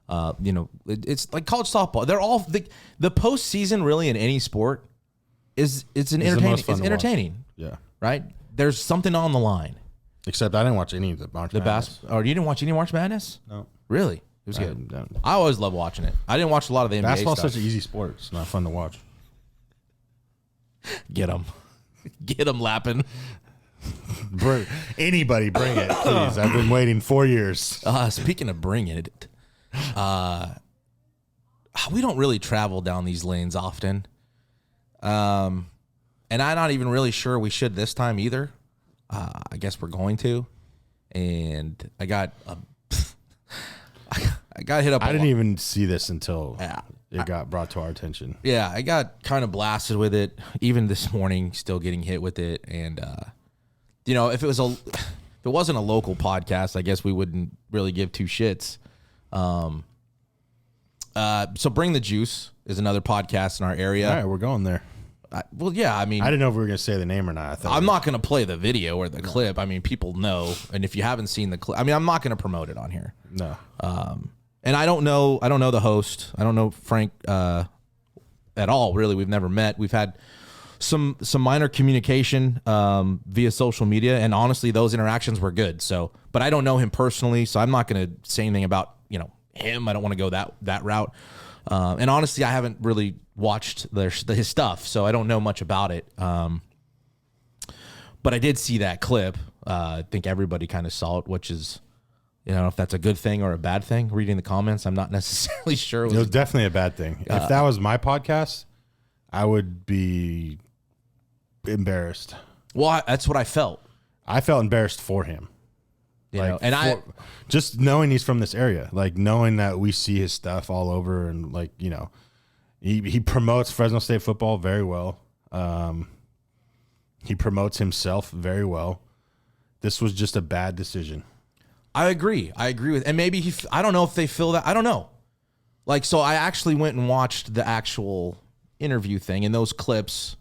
It's like college softball. They're all the postseason really in any sport it's entertaining. Yeah. Right? There's something on the line. Except I didn't watch any of the March Madness. You didn't watch any March Madness? No. Really? It was good. I always love watching it. I didn't watch a lot of the NBA Basketball's stuff. such an easy sport. It's not fun to watch. Get them. Get them lapping. Anybody bring it, please. I've been waiting 4 years. Speaking of bringing it, we don't really travel down these lanes often. And I'm not even really sure we should this time either. I guess we're going to. And I got hit up. I didn't even see this until it got brought to our attention. Yeah, I got kind of blasted with it. Even this morning, still getting hit with it. And if it wasn't a local podcast, I guess we wouldn't really give two shits. So Bring the Juice is another podcast in our area. All right, we're going there. I didn't know if we were going to say the name or not. I'm not going to play the video or the clip. I mean, people know. And if you haven't seen the clip, I'm not going to promote it on here. No. And I don't know the host. I don't know Frank at all, really. We've never met. We've had some minor communication via social media, and honestly, those interactions were good. So, but I don't know him personally, so I'm not going to say anything about him. I don't want to go that route. And honestly, I haven't really watched his stuff, so I don't know much about it. But I did see that clip. I think everybody kind of saw it, which is, I don't know if that's a good thing or a bad thing. Reading the comments, I'm not necessarily sure. It was definitely a bad thing. If that was my podcast, I would be embarrassed. Well, that's what I felt. I felt embarrassed for him. You know, and just knowing he's from this area, like knowing that we see his stuff all over, and like, you know, he promotes Fresno State football very well. He promotes himself very well. This was just a bad decision. I agree with, and maybe I don't know if they feel that. I don't know. Like, so I actually went and watched the actual interview thing, and those clips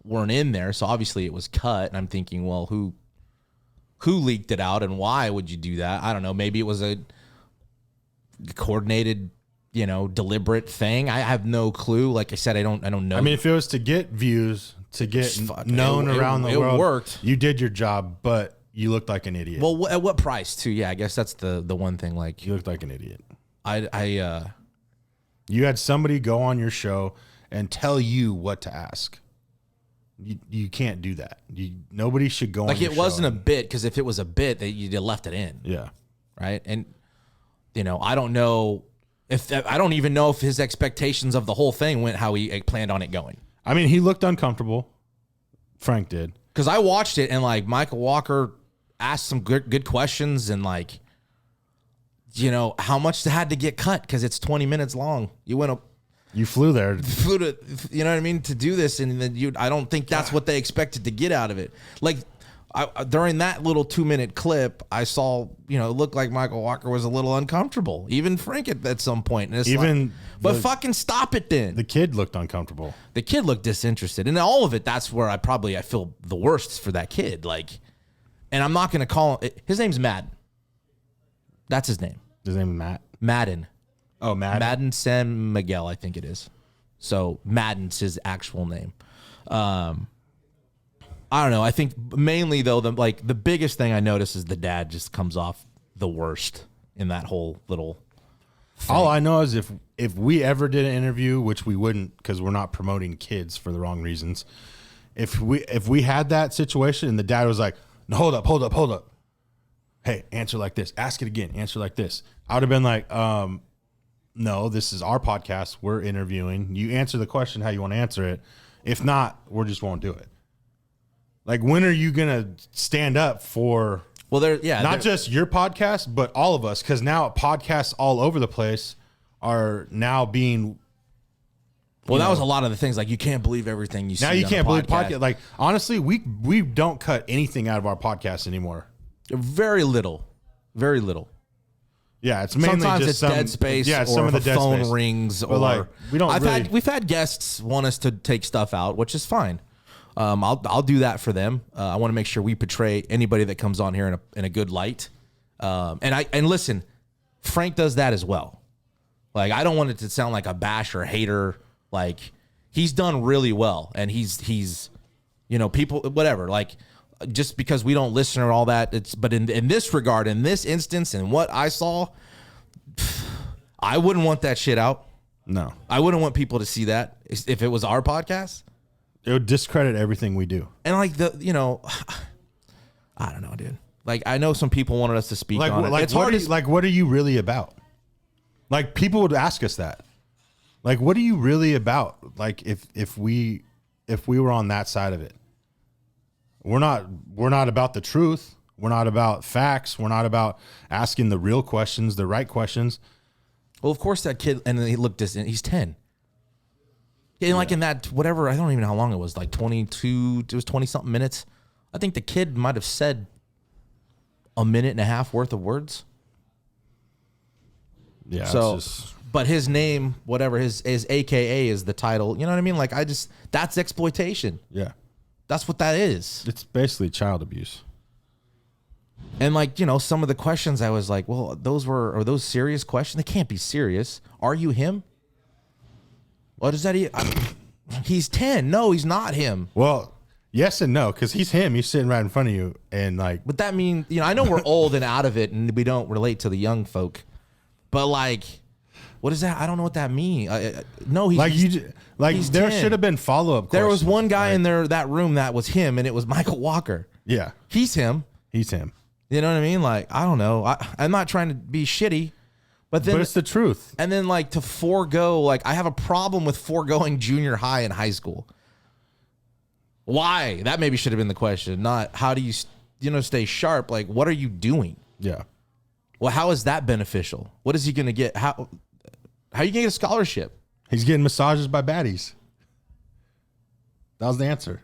weren't in there. So obviously it was cut, and I'm thinking, well, who leaked it out and why would you do that? I don't know. Maybe it was a coordinated, you know, deliberate thing. I have no clue. Like I said, I don't know. I mean, if it was to get views, to get known around the world, it worked. You did your job, but you looked like an idiot. Well, at what price too? Yeah, I guess that's the one thing. Like, you looked like an idiot. You had somebody go on your show and tell you what to ask. You can't do that. Nobody should go on your show. Like, it wasn't a bit, because if it was a bit, you'd have left it in. Yeah. Right? And, you know, I don't even know if his expectations of the whole thing went how he planned on it going. I mean, he looked uncomfortable. Frank did. Because I watched it, and, like, Michael Walker asked some good questions, and, like, you know, how much had to get cut because it's 20 minutes long. You flew there. You know what I mean, to do this, and then I don't think that's what they expected to get out of it. Like, during that little 2-minute clip, I saw, you know, it looked like Michael Walker was a little uncomfortable. Even Frank at some point. And it's but fucking stop it then. The kid looked uncomfortable. The kid looked disinterested. And all of it, that's where I feel the worst for that kid. Like, and I'm not going to call him, his name's Madden. That's his name. His name is Matt? Madden. Oh, Madden. Madden San Miguel, I think it is. So Madden's his actual name. I don't know. I think mainly though, the biggest thing I notice is the dad just comes off the worst in that whole little thing. All I know is if we ever did an interview, which we wouldn't because we're not promoting kids for the wrong reasons. If we had that situation and the dad was like, no, hold up. Hey, answer like this. Ask it again. Answer like this. I would have been like, no, this is our podcast. We're interviewing. You answer the question how you want to answer it. If not, we just won't do it. Like, when are you going to stand up for not just your podcast, but all of us? Because now podcasts all over the place are now being... Well, that was a lot of the things. Like, you can't believe everything you see. Now you can't believe podcast. Like, honestly, we don't cut anything out of our podcast anymore. Very little. Yeah, it's mainly sometimes just it's dead space. Yeah, or some of the dead phone space. rings, but or like, we've had guests want us to take stuff out, which is fine. I'll do that for them. I want to make sure we portray anybody that comes on here in a good light. And listen, Frank does that as well. Like, I don't want it to sound like a bash or hater. Like, he's done really well, and he's you know, people, whatever. Like, just because we don't listen or all that, but in this regard, in this instance, and what I saw, I wouldn't want that shit out. No, I wouldn't want people to see that if it was our podcast. It would discredit everything we do. And like I don't know, dude. Like, I know some people wanted us to speak on it. Like, it's hard. What are you really about? Like, people would ask us that. Like, what are you really about? Like, if we were on that side of it. We're not about the truth. We're not about facts. We're not about asking the real questions, the right questions. Well, of course that kid, and he looked distant. He's 10. And like, in that, whatever, I don't even know how long it was, like 22, it was 20 something minutes. I think the kid might have said a minute and a half worth of words. Yeah. So, but his name, whatever, his AKA is the title. You know what I mean? Like, that's exploitation. Yeah. That's what that is. It's basically child abuse. And like, you know, some of the questions I was like, well, are those serious questions? They can't be serious. Are you him? What is that? He's 10. No, he's not him. Well, yes and no, because he's him. He's sitting right in front of you. And like, but that mean, you know, I know we're old and out of it and we don't relate to the young folk, but like, what is that? I don't know what that means. No, he's there 10. should have been follow-up questions. There was one guy in that room that was him, and it was Michael Walker. Yeah. He's him. He's him. You know what I mean? Like, I don't know. I'm not trying to be shitty, but it's the truth. And then like, to forego, like, I have a problem with foregoing junior high and high school. Why? That maybe should have been the question. Not how do you stay sharp? Like, what are you doing? Yeah. Well, how is that beneficial? What is he going to get? How are you going to get a scholarship? He's getting massages by baddies. That was the answer.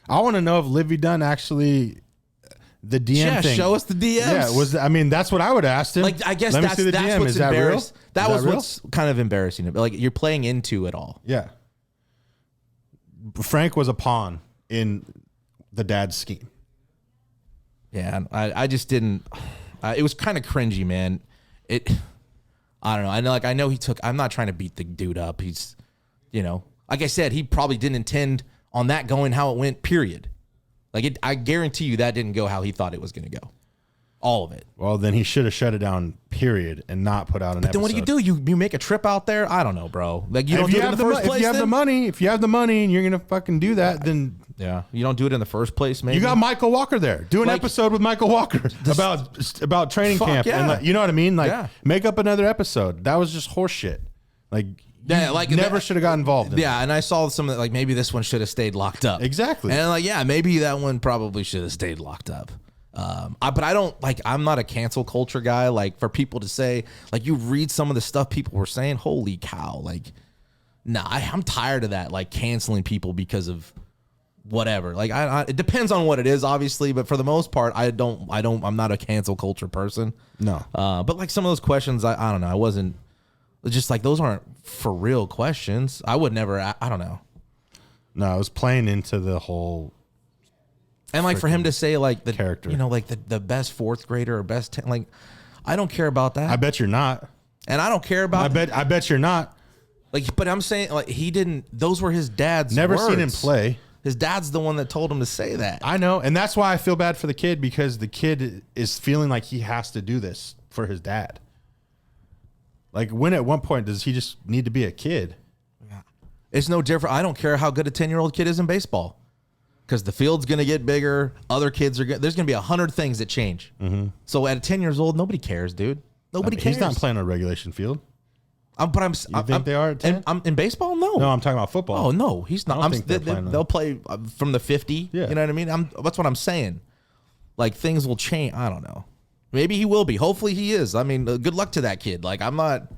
I want to know if Livy Dunn actually the DM thing. Show us the DMs. Yeah, I mean, that's what I would ask him. Like, I guess Let me that's see the DM. what's Is that real? embarrassing. That was real? what's kind of embarrassing. Like, you're playing into it all. Yeah. Frank was a pawn in the dad's scheme. Yeah, I just didn't. It was kind of cringy, man. I don't know. I know he took. I'm not trying to beat the dude up. He's, like I said, he probably didn't intend on that going how it went. Period. Like I guarantee you that didn't go how he thought it was going to go. All of it. Well, then he should have shut it down. Period, and not put out an episode. Then what do? You make a trip out there? I don't know, bro. Like you don't do it in the first place. If you have the money, and you're gonna fucking do that, then yeah, you don't do it in the first place. Maybe you got Michael Walker there. Do an episode with Michael Walker about training camp. Yeah. And you know what I mean? Like make up another episode. That was just horse shit. Like never should have got involved. And I saw some that like maybe this one should have stayed locked up. Exactly. And maybe that one probably should have stayed locked up. But I don't I'm not a cancel culture guy. Like for people to say, like you read some of the stuff people were saying, holy cow. Like, nah, I'm tired of that. Like canceling people because of whatever. Like it depends on what it is, obviously, but for the most part, I'm not a cancel culture person. No. But like some of those questions, I don't know. I wasn't just like, those aren't for real questions. I would never, I don't know. No, I was playing into the whole. And like for him to say like the character, like the best fourth grader or best 10, like I don't care about that. I bet you're not. And I don't care about. I bet you're not. Like, but I'm saying like he didn't. Those were his dad's. Never words. seen him play. His dad's the one that told him to say that. I know, and that's why I feel bad for the kid because the kid is feeling like he has to do this for his dad. Like when at one point does he just need to be a kid? It's no different. I don't care how good a 10-year-old kid is in baseball. Because the field's going to get bigger. Other kids are there's going to be 100 things that change. Mm-hmm. So at 10 years old, nobody cares, dude. Nobody cares. He's not playing on a regulation field. You think they are at 10? I'm in baseball? No. No, I'm talking about football. Oh, no, he's not. They'll play from the 50. Yeah. You know what I mean? That's what I'm saying. Like, things will change. I don't know. Maybe he will be. Hopefully he is. I mean, good luck to that kid. Like, I'm not.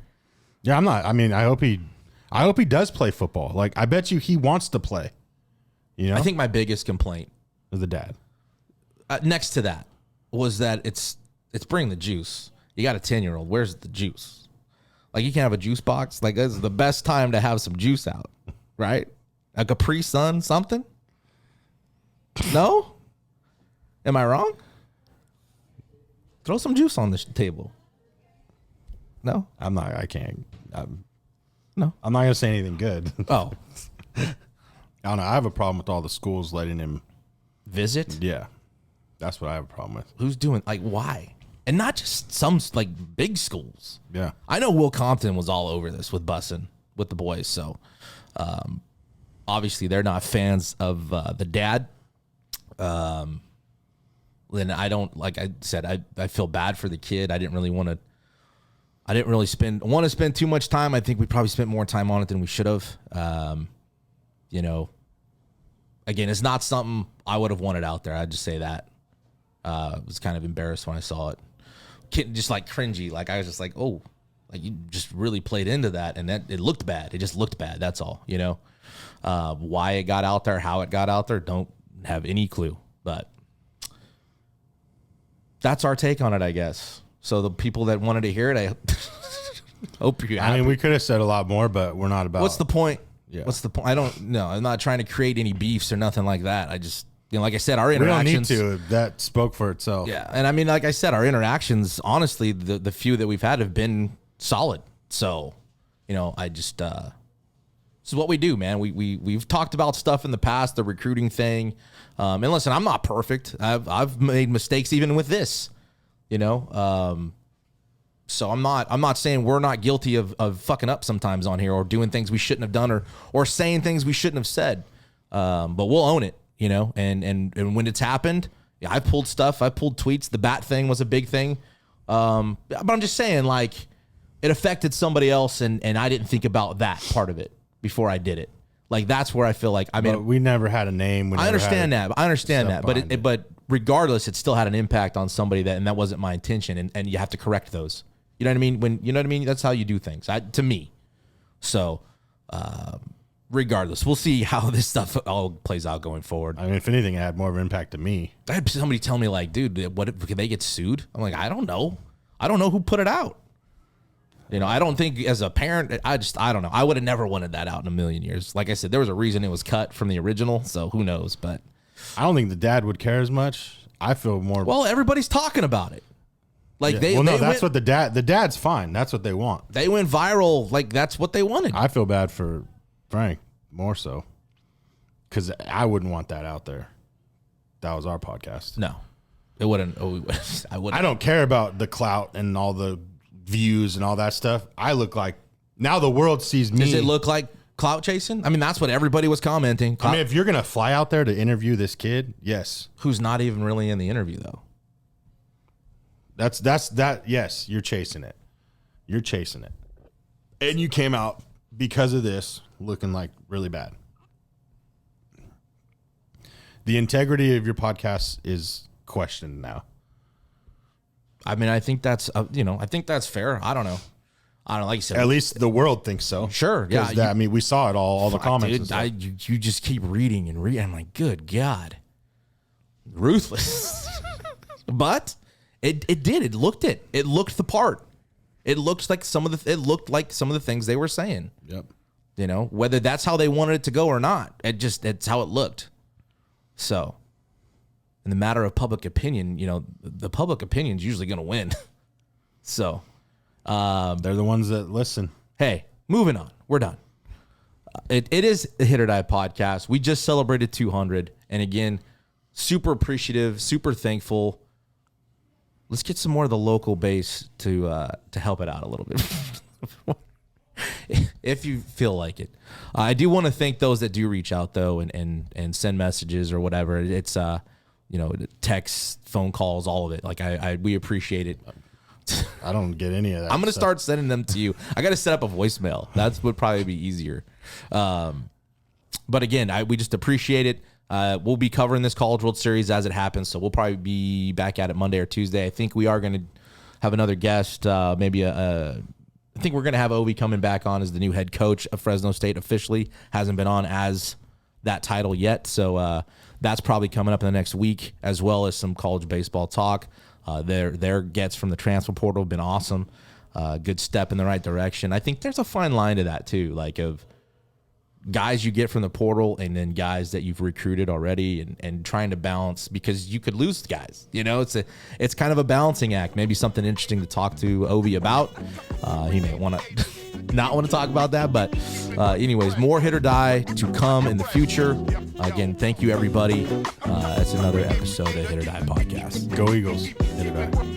Yeah, I'm not. I mean, I hope he does play football. Like, I bet you he wants to play. You know? I think my biggest complaint is the dad. Next to that was that it's bring the juice. You got a 10-year-old. Where's the juice? Like you can have a juice box. Like this is the best time to have some juice out, right? A Capri Sun, something. No, am I wrong? Throw some juice on the table. No, I'm not. I can't. No, I'm not gonna say anything good. Oh. I don't know. I have a problem with all the schools letting him visit. Yeah, that's what I have a problem with. Who's doing why? And not just some like big schools. Yeah, I know Will Compton was all over this with bussing with the boys. So obviously they're not fans of the dad. Then I don't, like I said, I feel bad for the kid. I didn't really want to spend too much time. I think we probably spent more time on it than we should have. Again, it's not something I would have wanted out there. I'd just say that. I was kind of embarrassed when I saw it. Just like cringy. Like I was just like, oh, like you just really played into that. And that it looked bad. It just looked bad. That's all, why it got out there, how it got out there. Don't have any clue, but that's our take on it, I guess. So the people that wanted to hear it, I hope you're happy. I mean, we could have said a lot more, but we're not about. What's the point? Yeah. What's the point? I don't know. I'm not trying to create any beefs or nothing like that. I just, like I said, our interactions. We don't need to. That spoke for itself. Yeah. And I mean, like I said, our interactions, honestly, the few that we've had have been solid. So, I just, this is what we do, man. We've talked about stuff in the past, the recruiting thing. And listen, I'm not perfect. I've made mistakes even with this, So I'm not saying we're not guilty of fucking up sometimes on here or doing things we shouldn't have done or saying things we shouldn't have said. But we'll own it, and when it's happened, yeah, I pulled stuff. I pulled tweets. The bat thing was a big thing. But I'm just saying, like, it affected somebody else and I didn't think about that part of it before I did it. Like that's where I feel like but we never had a name. I understand that. But regardless, it still had an impact on somebody and that wasn't my intention. And you have to correct those. You know what I mean? That's how you do things to me. So, regardless, we'll see how this stuff all plays out going forward. I mean, if anything, it had more of an impact to me. I had somebody tell me like, dude, what if they get sued? I'm like, I don't know who put it out. I don't think as a parent, I don't know. I would have never wanted that out in a million years. Like I said, there was a reason it was cut from the original, so who knows? But I don't think the dad would care as much. I feel more. Well, everybody's talking about it. Like that's what the dad's fine. That's what they want. They went viral. Like that's what they wanted. I feel bad for Frank more so because I wouldn't want that out there. That was our podcast. No, it wouldn't. I wouldn't. I don't care about the clout and all the views and all that stuff. I look like now the world sees me. Does it look like clout chasing? I mean, that's what everybody was commenting. I mean, if you're gonna fly out there to interview this kid, yes, who's not even really in the interview though. That's that. Yes, you're chasing it. You're chasing it, and you came out because of this looking like really bad. The integrity of your podcast is questioned now. I mean, I think that's I think that's fair. I don't know. Like you said, at least the world thinks so. Sure, yeah. I mean, we saw it all the comments. Dude, you just keep reading and reading. I'm like, good God, ruthless. But it did. It looked it. It looked the part. It looked like some of the things they were saying. Yep. Whether that's how they wanted it to go or not, it's how it looked. So, in the matter of public opinion, the public opinion's usually going to win. So, they're the ones that listen. Hey, moving on. We're done. It is the Hit or Die podcast. We just celebrated 200. And again, super appreciative, super thankful. Let's get some more of the local base to help it out a little bit. If you feel like it. I do want to thank those that do reach out though and send messages or whatever. It's texts, phone calls, all of it. Like we appreciate it. I don't get any of that. I'm going to start sending them to you. I got to set up a voicemail. That would probably be easier. But again, we just appreciate it. We'll be covering this College World Series as it happens, so we'll probably be back at it Monday or Tuesday. I think we are going to have another guest, I think we're going to have Ovi coming back on as the new head coach of Fresno State officially. Hasn't been on as that title yet, so that's probably coming up in the next week, as well as some college baseball talk. Their gets from the transfer portal have been awesome. Good step in the right direction. I think there's a fine line to that too, like of guys you get from the portal and then guys that you've recruited already and trying to balance, because you could lose guys. It's kind of a balancing act. Maybe something interesting to talk to Ovi about. He may want to not want to talk about that, but anyways, more Hit or Die to come in the future. Again, thank you everybody. That's another episode of Hit or Die podcast. Go Eagles. Hit or Die.